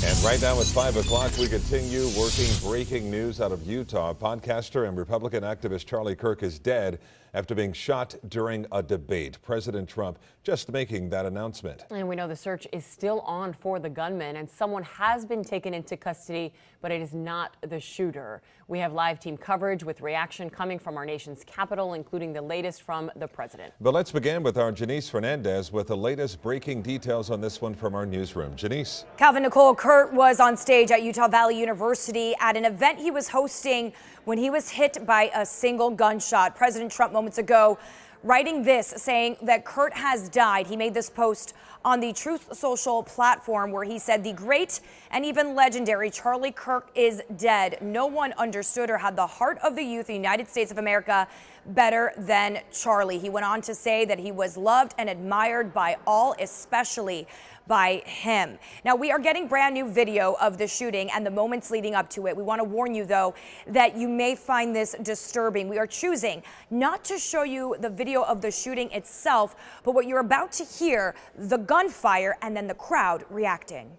And right now at 5 o'clock, we continue working breaking news out of Utah. Podcaster and Republican activist Charlie Kirk is dead after being shot during a debate. President Trump just making that announcement. And we know the search is still on for the gunman, and someone has been taken into custody, but it is not the shooter. We have live team coverage with reaction coming from our nation's capital, including the latest from the president. But let's begin with our Janice Fernandez with the latest breaking details on this one from our newsroom. Janice. Calvin Nicole, Kurt was on stage at Utah Valley University at an event he was hosting when he was hit by a single gunshot. President Trump moments ago writing this, saying that Kurt has died. He made this post on the Truth Social platform where he said the great and even legendary Charlie Kirk is dead. No one understood or had the heart of the youth of the United States of America better than Charlie. He went on to say that he was loved and admired by all, especially by him. Now, we are getting brand new video of the shooting and the moments leading up to it. We want to warn you, though, that you may find this disturbing. We are choosing not to show you the video of the shooting itself, but what you're about to hear, the gunfire and then the crowd reacting.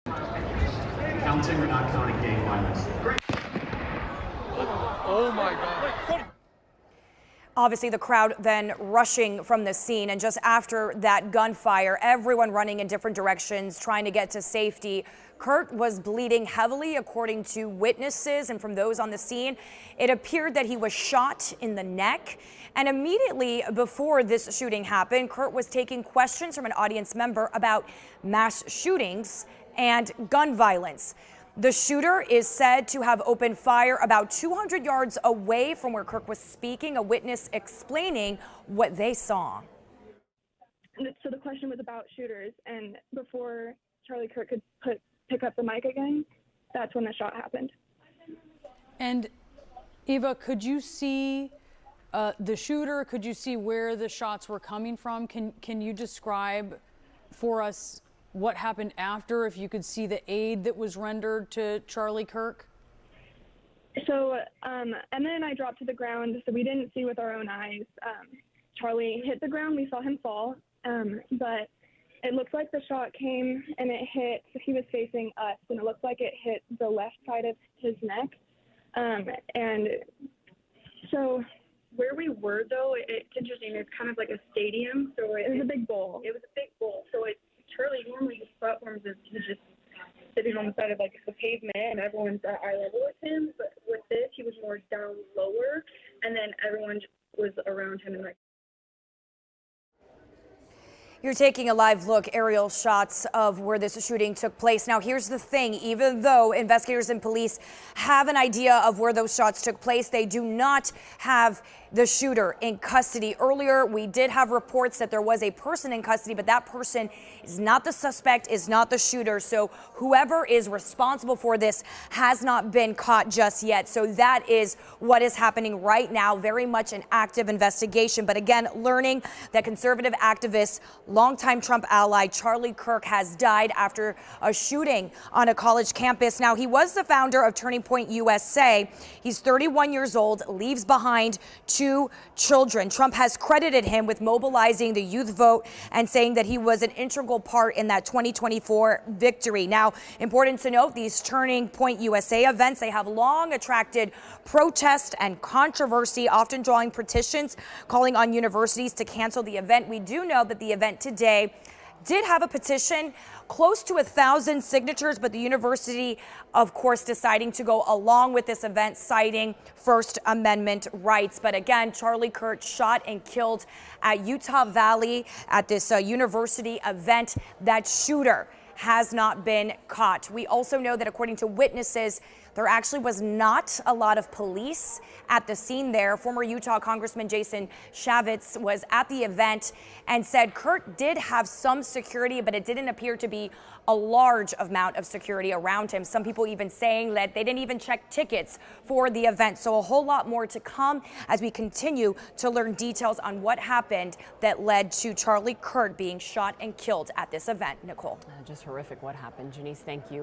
Counting or not counting gang violence? Oh my God. Obviously, the crowd then rushing from the scene, and just after that gunfire, everyone running in different directions, trying to get to safety. Kurt was bleeding heavily, according to witnesses and from those on the scene. It appeared that he was shot in the neck. And immediately before this shooting happened, Kurt was taking questions from an audience member about mass shootings and gun violence. The shooter is said to have opened fire about 200 yards away from where Kirk was speaking, a witness explaining what they saw. So the question was about shooters, and before Charlie Kirk could pick up the mic again, that's when the shot happened. And Eva, could you see the shooter? Could you see where the shots were coming from? Can you describe for us what happened after, if you could see the aid that was rendered to Charlie Kirk? So Emma and I dropped to the ground, so we didn't see with our own eyes. Charlie hit the ground, we saw him fall, but it looks like the shot came and it hit, he was facing us, and it looks like it hit the left side of his neck. And so where we were, though, it's interesting, it's kind of like a stadium. So it was a big bowl. It was a big bowl, so Charlie, normally his platforms is he's just sitting on the side of like the pavement and everyone's at eye level with him, but with this he was more down lower, and then everyone was around him and like. You're taking a live look, aerial shots of where this shooting took place. Now, here's the thing. Even though investigators and police have an idea of where those shots took place, they do not have the shooter in custody. Earlier, we did have reports that there was a person in custody, but that person is not the suspect, is not the shooter. So whoever is responsible for this has not been caught just yet. So that is what is happening right now. Very much an active investigation. But again, learning that conservative activist, longtime Trump ally Charlie Kirk has died after a shooting on a college campus. Now, he was the founder of Turning Point USA. He's 31 years old, leaves behind two children. Trump has credited him with mobilizing the youth vote and saying that he was an integral part in that 2024 victory. Now, important to note, these Turning Point USA events, they have long attracted protest and controversy, often drawing petitions calling on universities to cancel the event. We do know that the event today did have a petition close to 1,000 signatures, but the university, of course, deciding to go along with this event, citing First Amendment rights. But again, Charlie Kirk shot and killed at Utah Valley at this university event. That shooter has not been caught. We also know that according to witnesses, there actually was not a lot of police at the scene there. Former Utah Congressman Jason Chavez was at the event and said Kurt did have some security, but it didn't appear to be a large amount of security around him. Some people even saying that they didn't even check tickets for the event. So a whole lot more to come as we continue to learn details on what happened that led to Charlie Kirk being shot and killed at this event. Nicole. Just horrific what happened. Janice, thank you.